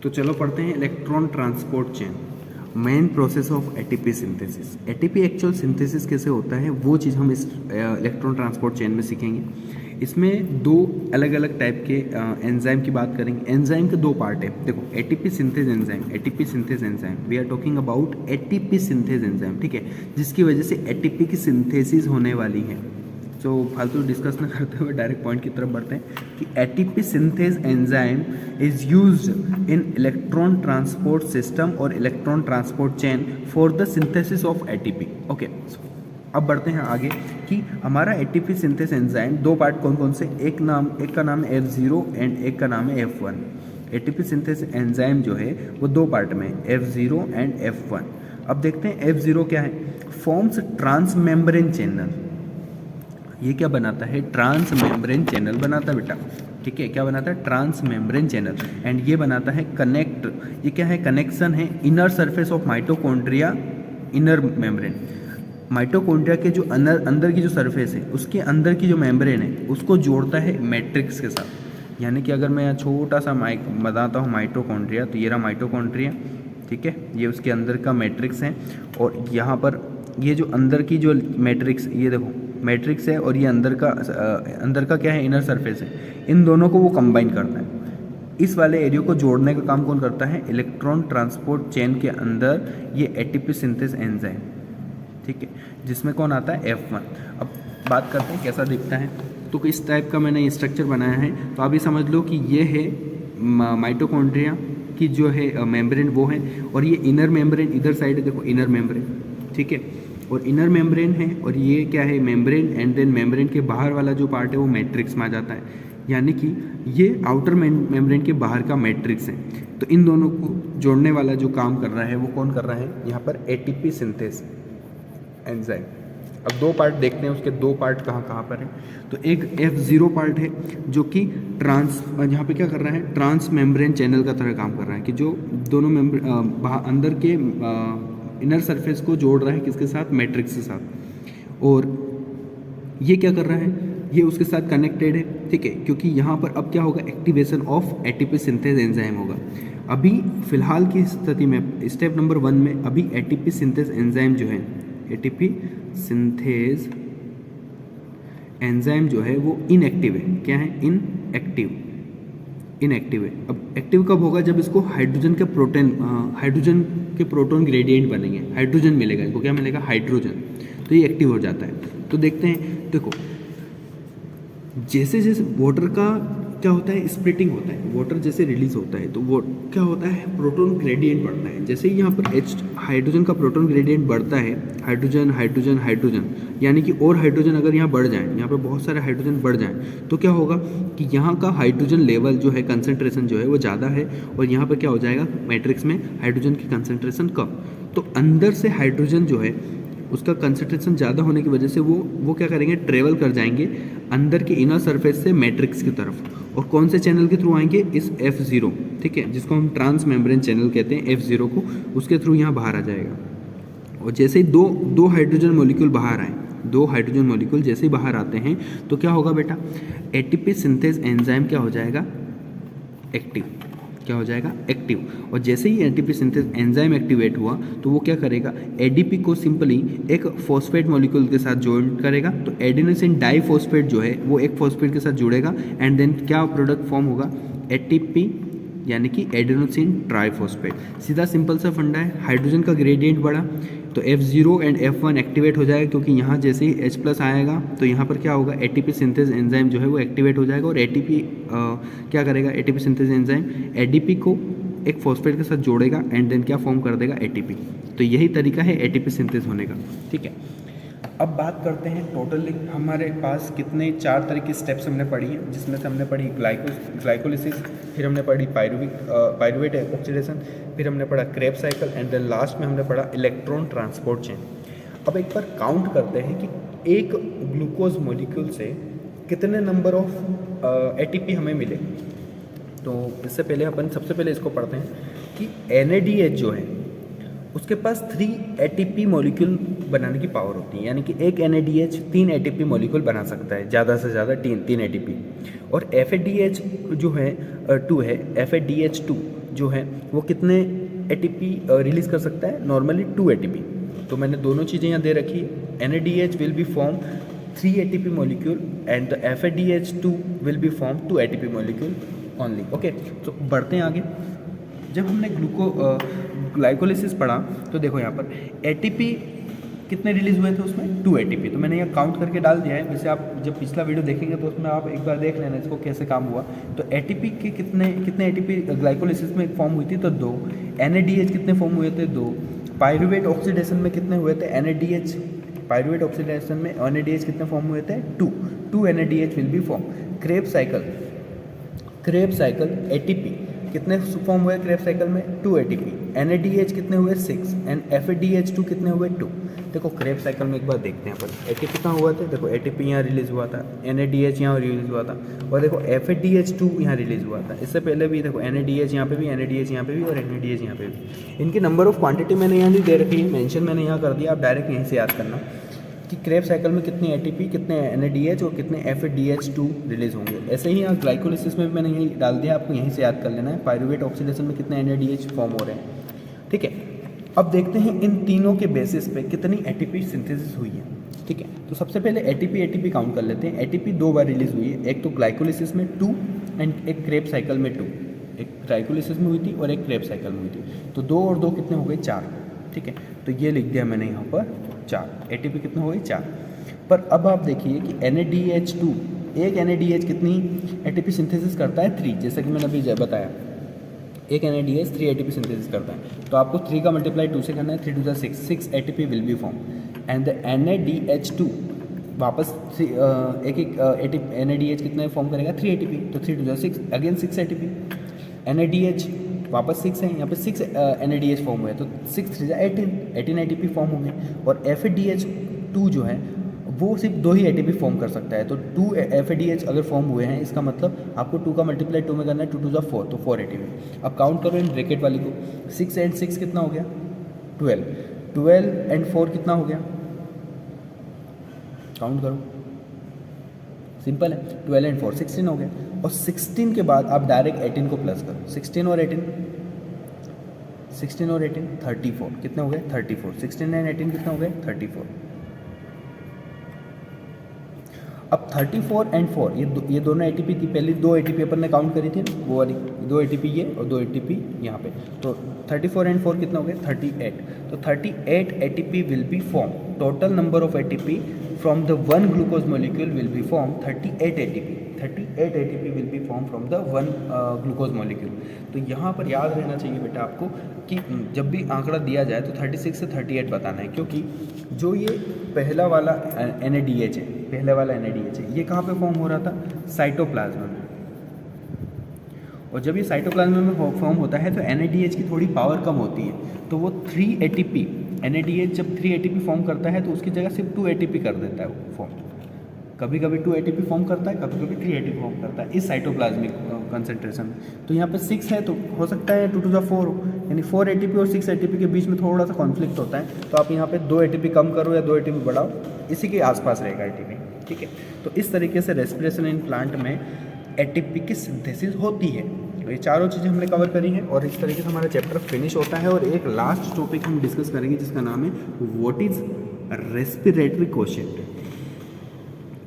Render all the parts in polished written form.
तो चलो पढ़ते हैं electron transport chain, main process of ATP synthesis. ATP actual synthesis कैसे होता है वो चीज़ हम इस इलेक्ट्रॉन ट्रांसपोर्ट चेन में सीखेंगे। इसमें दो अलग अलग टाइप के एंजाइम की बात करेंगे। एंजाइम के दो पार्ट है, देखो ATP synthase enzyme, ATP synthase enzyme, we are talking about ATP synthase enzyme, ठीक है, जिसकी वजह से एटीपी की सिंथेसिस होने वाली है। तो फालतू डिस्कस न करते हुए डायरेक्ट पॉइंट की तरफ बढ़ते हैं कि ATP synthase enzyme is used in electron transport system और electron transport chain for the synthesis of ATP. Okay, अब बढ़ते हैं आगे कि हमारा एटीपी सिंथेस एंजाइम दो पार्ट कौन कौन से, एक का नाम है F0 एंड एक का नाम है F1। एटीपी सिंथेस एंजाइम जो है वो दो पार्ट में F0 एंड F1। अब देखते हैं F0 क्या है। फॉर्म्स ट्रांस मेम्ब्रेन चैनल, ये क्या बनाता है, ट्रांस मेम्ब्रेन चैनल बनाता है बेटा, ठीक है, क्या बनाता है, ट्रांस मेम्ब्रेन चैनल। एंड ये बनाता है कनेक्ट, ये क्या है, कनेक्शन है inner surface of mitochondria, inner membrane, mitochondria के जो अंदर की जो सरफेस है उसके अंदर की जो मेम्ब्रेन है उसको जोड़ता है मैट्रिक्स के साथ। यानी कि अगर मैं यहाँ छोटा सा बताता हूँ माइटोकॉन्ड्रिया, तो ये रहा माइटोकॉन्ड्रिया, ठीक है, ये उसके अंदर का मैट्रिक्स है, और यहाँ पर ये जो अंदर की जो मैट्रिक्स, ये देखो मैट्रिक्स है, और ये अंदर का क्या है, इनर सरफेस है। इन दोनों को वो कंबाइन करता है। इस वाले एरिया को जोड़ने का काम कौन करता है, इलेक्ट्रॉन ट्रांसपोर्ट चेन के अंदर ये एटीपी सिंथेस एंजाइम, ठीक है, जिसमें कौन आता है, F1। अब बात करते हैं कैसा दिखता है। तो इस टाइप का मैंने ये स्ट्रक्चर बनाया है, तो आप ये समझ लो कि ये है माइटोकॉन्ड्रिया की जो है मेम्ब्रेन वो है, और ये इनर मेम्ब्रेन इधर साइड है, देखो इनर मेम्ब्रेन, ठीक है, और इनर मेम्ब्रेन है, और ये क्या है, मेम्ब्रेन, एंड देन मेम्ब्रेन के बाहर वाला जो पार्ट है वो मैट्रिक्स में आ जाता है। यानी कि ये आउटर मेम्ब्रेन के बाहर का मैट्रिक्स है। तो इन दोनों को जोड़ने वाला जो काम कर रहा है वो कौन कर रहा है, यहाँ पर एटीपी सिंथेस एंजाइम। अब दो पार्ट देखते हैं, उसके दो पार्ट कहाँ कहाँ पर है। तो एक F0 पार्ट है जो कि यहाँ पे क्या कर रहा है, ट्रांस मेम्ब्रेन चैनल का तरह काम कर रहा है, कि जो दोनों अंदर के इनर सरफेस को जोड़ रहा है किसके साथ, मैट्रिक्स के साथ। और ये क्या कर रहा है, ये उसके साथ कनेक्टेड है, ठीक है, क्योंकि यहाँ पर अब क्या होगा, activation of ATP synthase enzyme होगा। अभी फिलहाल की स्थिति में स्टेप नंबर 1 में अभी एटीपी सिंथेस एंजाइम जो है, एटीपी सिंथेस एंजाइम जो है वो इनएक्टिव है। क्या है, इनएक्टिव है। अब एक्टिव कब होगा, जब इसको हाइड्रोजन के प्रोटॉन ग्रेडियंट बनेंगे, हाइड्रोजन मिलेगा, इसको क्या मिलेगा, हाइड्रोजन, तो ये एक्टिव हो जाता है। तो देखते हैं, देखो जैसे जैसे वाटर का क्या होता है, स्प्लिटिंग होता है, वाटर जैसे रिलीज होता है तो वो क्या होता है, प्रोटॉन ग्रेडियंट बढ़ता है। जैसे ही यहाँ पर हाइड्रोजन का प्रोटॉन ग्रेडियंट बढ़ता है, हाइड्रोजन हाइड्रोजन हाइड्रोजन, यानी कि और हाइड्रोजन अगर यहाँ बढ़ जाए, यहाँ पर बहुत सारे हाइड्रोजन बढ़ जाएं, तो क्या होगा कि यहाँ का हाइड्रोजन लेवल जो है, कंसनट्रेशन जो है वो ज़्यादा है, और यहाँ पर क्या हो जाएगा, मैट्रिक्स में हाइड्रोजन की कंसनट्रेशन कम। तो अंदर से हाइड्रोजन जो है उसका कंसंट्रेशन ज़्यादा होने की वजह से वो क्या करेंगे, ट्रेवल कर जाएंगे अंदर के इनर सरफेस से मैट्रिक्स की तरफ, और कौन से चैनल के थ्रू आएंगे, इस F0, ठीक है, जिसको हम ट्रांस मेम्ब्रेन चैनल कहते हैं, F0 को, उसके थ्रू यहाँ बाहर आ जाएगा। और जैसे ही दो हाइड्रोजन मॉलिक्यूल बाहर आए, दो हाइड्रोजन मॉलिक्यूल जैसे ही बाहर आते हैं तो क्या होगा बेटा, एटीपी सिंथेस एंजाइम क्या हो जाएगा, एक्टिव, क्या हो जाएगा, एक्टिव। और जैसे ही एटीपी सिंथेस एंजाइम एक्टिवेट हुआ तो वो क्या करेगा, एडीपी को सिंपली एक फॉस्फेट मॉलिक्यूल के साथ ज्वाइन करेगा, तो एडेनोसिन डाइफॉस्फेट जो है वो एक फॉस्फेट के साथ जुड़ेगा, एंड देन क्या प्रोडक्ट फॉर्म होगा, एटीपी, यानी कि एडेनोसिन ट्राइफॉस्फेट। सीधा सिंपल सा फंडा है, हाइड्रोजन का ग्रेडियंट बढ़ा तो F0 एंड F1 एक्टिवेट हो जाएगा, क्योंकि यहाँ जैसे ही H+ आएगा तो यहाँ पर क्या होगा, एटीपी सिंथेस एंजाइम जो है वो एक्टिवेट हो जाएगा, और एटीपी क्या करेगा, एटीपी सिंथेस एंजाइम एडीपी को एक फॉस्फेट के साथ जोड़ेगा, एंड देन क्या फॉर्म कर देगा, एटीपी। तो यही तरीका है एटीपी सिंथेस होने का, ठीक है। अब बात करते हैं टोटली हमारे पास कितने 4 तरह की स्टेप्स हमने पढ़ी हैं, जिसमें से हमने पढ़ी ग्लाइकोलिसिस, फिर हमने पढ़ी पायरुवेट ऑक्सीडेशन, फिर हमने पढ़ा Krebs cycle, and then last में हमने पढ़ा इलेक्ट्रॉन ट्रांसपोर्ट चेन। अब एक बार काउंट करते हैं कि एक ग्लूकोज मॉलिक्यूल से कितने नंबर ऑफ एटीपी हमें मिले। तो इससे पहले अपन सबसे पहले इसको पढ़ते हैं कि NADH जो है उसके पास 3 ATP मॉलिक्यूल बनाने की पावर होती है, यानी कि एक NADH 3 ATP मॉलिक्यूल बना सकता है, ज़्यादा से ज़्यादा 3 ATP। और FADH जो है 2 है, FADH2 जो है वो कितने एटीपी रिलीज़ कर सकता है, नॉर्मली 2 एटीपी। तो मैंने दोनों चीज़ें यहाँ दे रखी है। NADH will be form 3 ATP molecule and the FADH2 will be form 2 ATP molecule only. Okay, तो बढ़ते हैं आगे। जब हमने ग्लाइकोलिसिस पढ़ा तो देखो यहाँ पर एटीपी कितने रिलीज़ हुए थे उसमें, 2 एटीपी। तो मैंने यहाँ काउंट करके डाल दिया है। वैसे आप जब पिछला वीडियो देखेंगे तो उसमें आप एक बार देख लेना इसको कैसे काम हुआ। तो एटीपी के कितने एटीपी ग्लाइकोलिसिस में फॉर्म हुई थी, तो 2। NADH कितने फॉर्म हुए थे, 2। पायरुवेट ऑक्सीडेशन में कितने हुए थे, NADH, पायरुवेट ऑक्सीडेशन में NADH कितने फॉर्म हुए थे, 2 NADH will be form. Krebs cycle ATP कितने फॉर्म हुए क्रेब साइकिल में, 2 एटीपी। NADH कितने हुए, 6 एंड FADH2 कितने हुए, 2। देखो क्रेब साइकिल में एक बार देखते हैं अपन, एटीपी कहाँ हुआ था, देखो एटीपी यहाँ रिलीज़ हुआ था, NADH यहाँ रिलीज़ हुआ था, और देखो FADH2 यहाँ रिलीज़ हुआ था। इससे पहले भी देखो NADH यहाँ पे भी, NADH यहाँ पे भी और NADH यहाँ पे भी। इनकी नंबर ऑफ क्वांटिटी मैंने यहाँ नहीं दे रखी है, मेंशन मैंने यहाँ कर दिया, आप डायरेक्ट यहीं से याद करना कि क्रेब साइकिल में कितने एटीपी, कितने NADH और कितने FADH2 रिलीज़ होंगे। ऐसे ही यहाँ ग्लाइकोलिसिस में भी मैंने यही डाल दिया, आपको यहीं से याद कर लेना है। पायरुवेट ऑक्सीडेशन में कितने NADH फॉर्म हो रहे हैं, ठीक है। अब देखते हैं इन तीनों के बेसिस पे कितनी एटीपी सिंथेसिस हुई है, ठीक है। तो सबसे पहले एटीपी काउंट कर लेते हैं। एटीपी 2 बार रिलीज़ हुई है, एक तो ग्लाइकोलिसिस में 2 एंड एक क्रेब साइकिल में 2। एक ग्लाइकोलिसिस में हुई थी और एक क्रेब साइकिल में हुई थी। तो 2 और 2 कितने हो गए, 4, ठीक है। तो ये लिख दिया मैंने यहाँ पर 4। एटीपी कितने हो गई, 4। पर अब आप देखिए कि NADH2, एक NADH कितनी एटीपी सिंथेसिस करता है, 3, जैसा कि मैंने अभी बताया। एक NADH 3 एटीपी सिंथेसिस करता है। तो आपको 3 का मल्टीप्लाई 2 से करना है, 3 2 6 ATP will be form. And the NADH2 वापस NADH कितने फॉर्म करेगा, 3 एटीपी। तो 3 2 6 अगेन 6 एटीपी। NADH वापस 6 है, यहाँ पे 6 NADH फॉर्म हुए, तो 6 3 18 एटीपी फॉर्म होंगे। और FADH2 जो है वो सिर्फ 2 ही एटीपी फॉर्म कर सकता है। तो 2 FADH अगर फॉर्म हुए हैं, इसका मतलब आपको 2 का मल्टीप्लाई 2 में करना है, 2 2 4, तो 4 एटीपी। अब काउंट करो इन ब्रैकेट वाली को, 6 एंड 6 कितना हो गया, 12 एंड 4 कितना हो गया, काउंट करो, सिंपल है, 12 एंड 4 16 हो गया। और 16 के बाद आप डायरेक्ट 18 को प्लस करो, 16 और 18 34, कितने हो गए, 34। 16 एंड 18 कितने हो गए, 34। अब 34 एंड 4 ये दोनों एटीपी थी, पहली 2 एटीपी अपन ने काउंट करी थी, वो वाली 2 एटीपी ये और 2 एटीपी यहाँ पे। तो 34 एंड 4 कितना हो गया, 38। तो 38 ATP will be form. Total number of ATP from the 1 glucose molecule will be form 38 ATP. 38 ATP will be form from the 1 glucose molecule. तो यहाँ पर याद रहना चाहिए बेटा आपको कि जब भी आंकड़ा दिया जाए तो 36 से 38 बताना है, क्योंकि जो ये पहला वाला NADH है, ये कहाँ पे फॉर्म हो रहा था, साइटोप्लाज्म में। और जब ये साइटोप्लाज्म में फॉर्म होता है तो NADH की थोड़ी पावर कम होती है, तो वो 3 एटीपी, NADH जब 3 एटीपी फॉर्म करता है तो उसकी जगह सिर्फ 2 एटीपी कर देता है वो फॉर्म। कभी कभी 2 एटीपी फॉर्म करता है, कभी कभी 3 एटीपी फॉर्म करता है इस साइटोप्लाज्मिक कंसंट्रेशन में। तो यहाँ पे 6 है तो हो सकता है 2 2 4 हो, यानी 4 एटीपी और 6 एटीपी के बीच में थोड़ा सा कॉन्फ्लिक्ट होता है। तो आप यहाँ पे 2 एटीपी कम करो या 2 एटीपी बढ़ाओ, इसी के आसपास रहेगा एटीपी, ठीक है। तो इस तरीके से रेस्पिरेशन इन प्लांट में एटीपी की सिंथेसिस होती है। तो ये चारों चीज़ें हमने कवर करी हैं और इस तरीके से हमारा चैप्टर फिनिश होता है। और एक लास्ट टॉपिक हम डिस्कस करेंगे जिसका नाम है what is respiratory quotient.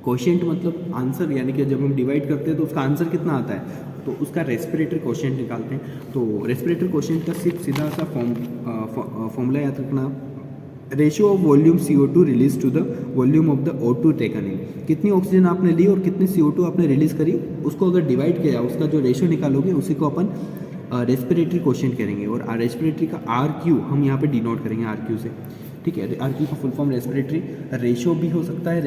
Quotient मतलब आंसर, यानी कि जब हम डिवाइड करते हैं तो उसका आंसर कितना आता है, तो उसका रेस्पिरेटरी कोशेंट निकालते हैं। तो रेस्पिरेटरी कोशेंट का सिर्फ सीधा सा फॉर्मूला याद रखना, ratio of volume CO2 release to the volume of the O2 taken in. कितनी ऑक्सीजन आपने ली और कितनी CO2 आपने रिलीज करी, उसको अगर डिवाइड किया उसका जो रेशियो निकालोगे उसी को अपन रेस्पिरेटरी कोशेंट करेंगे। और रेस्पिरेटरी का RQ हम यहाँ पे डिनोट करेंगे RQ से, ठीक है। RQ का फुल फॉर्म रेस्पिरेटरी रेशियो भी हो सकता है,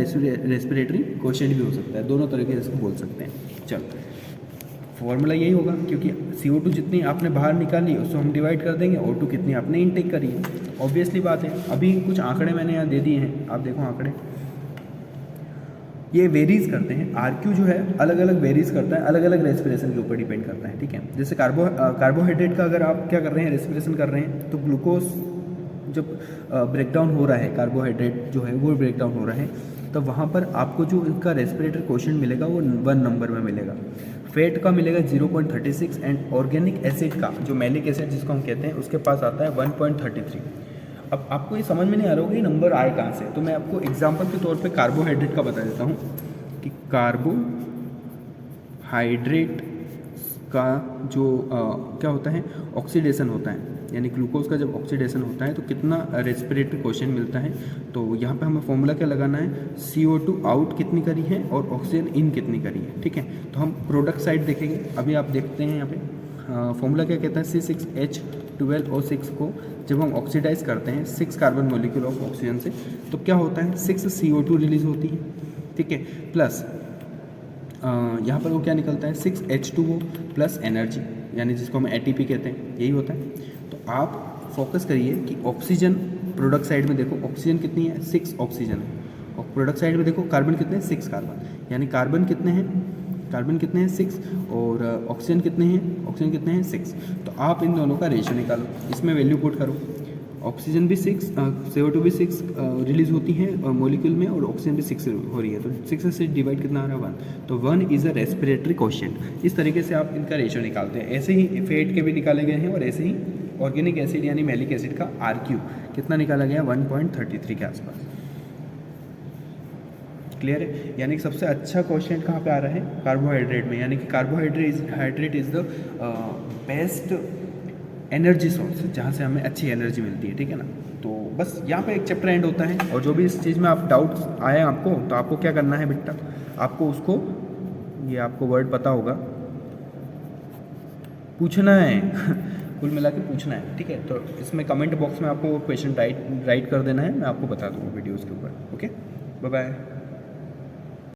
रेस्पिरेटरी कोशेंट भी हो सकता है, दोनों तरीके से इसको बोल सकते हैं। चलो फॉर्मूला यही होगा, क्योंकि CO2 जितनी आपने बाहर निकाली उसको हम डिवाइड कर देंगे, O2 कितनी आपने इनटेक करी है, ऑब्वियसली बात है। अभी कुछ आंकड़े मैंने यहाँ दे दिए हैं, आप देखो आंकड़े ये वेरीज करते हैं। RQ जो है अलग अलग वेरीज करता है, अलग अलग रेस्पिरेशन के ऊपर डिपेंड करता है, ठीक है। जैसे कार्बोहाइड्रेट का अगर आप क्या कर रहे हैं, रेस्पिरेशन कर रहे हैं, तो ग्लूकोज जब ब्रेकडाउन हो रहा है, कार्बोहाइड्रेट जो है वो ब्रेकडाउन हो रहा है, तो वहाँ पर आपको जो इसका रेस्पिरेटरी कोशेंट मिलेगा वो 1 नंबर में मिलेगा। फैट का मिलेगा 0.36 एंड ऑर्गेनिक एसिड का जो मैलिक एसिड जिसको हम कहते हैं उसके पास आता है 1.33। अब आपको ये समझ में नहीं आ रहा होगा ये नंबर आए कहाँ से, तो मैं आपको एग्जांपल के तौर पे कार्बोहाइड्रेट का बता देता हूँ कि कार्बोहाइड्रेट का जो क्या होता है ऑक्सीडेशन होता है, यानी ग्लूकोज का जब ऑक्सीडेशन होता है तो कितना रेस्पिरेटरी क्वेश्चन मिलता है। तो यहाँ पे हमें फॉर्मूला क्या लगाना है, CO2 आउट कितनी करी है और ऑक्सीजन इन कितनी करी है, ठीक है। तो हम प्रोडक्ट साइड देखेंगे, अभी आप देखते हैं यहाँ पे फॉर्मूला क्या कहता है, C6H12O6 को जब हम ऑक्सीडाइज करते हैं 6 कार्बन मोलिक्यूल ऑफ ऑक्सीजन से तो क्या होता है 6 CO2 रिलीज होती है, ठीक है, प्लस यहाँ पर वो क्या निकलता है 6 H2O प्लस एनर्जी, यानी जिसको हम ATP कहते हैं, यही होता है। तो आप फोकस करिए कि ऑक्सीजन प्रोडक्ट साइड में देखो ऑक्सीजन कितनी है 6 ऑक्सीजन है, और प्रोडक्ट साइड में देखो कार्बन कितने हैं 6 कार्बन, यानी कार्बन कितने हैं 6 और ऑक्सीजन कितने हैं 6। तो आप इन दोनों का रेशियो निकालो, इसमें वैल्यू पुट करो, ऑक्सीजन भी 6 CO2 भी 6 रिलीज होती है मॉलिक्यूल में और ऑक्सीजन भी 6 हो रही है, तो 6 से डिवाइड कितना आ रहा है 1, तो 1 इज़ अ रेस्पिरेटरी क्वोशिएंट। इस तरीके से आप इनका रेशियो निकालते हैं। ऐसे ही फैट के भी निकाले गए हैं और ऐसे ही ऑर्गेनिक एसिड यानी मैलिक एसिड का RQ कितना निकाला गया 1.33 के आसपास। क्लियर है, यानी कि सबसे अच्छा क्वोशिएंट कहाँ पे आ रहा है कार्बोहाइड्रेट में, यानी कि carbohydrate is the best energy source जहाँ से हमें अच्छी एनर्जी मिलती है, ठीक है ना। तो बस यहाँ पे एक चैप्टर एंड होता है, और जो भी इस चीज़ में आप डाउट्स आए आपको तो आपको क्या करना है बेटा, आपको उसको ये आपको वर्ड पता होगा पूछना है कुल मिला के पूछना है, ठीक है। तो इसमें कमेंट बॉक्स में आपको वो क्वेश्चन राइट कर देना है, मैं आपको बता दूँगा वीडियोज़ के ऊपर। Okay, bye bye.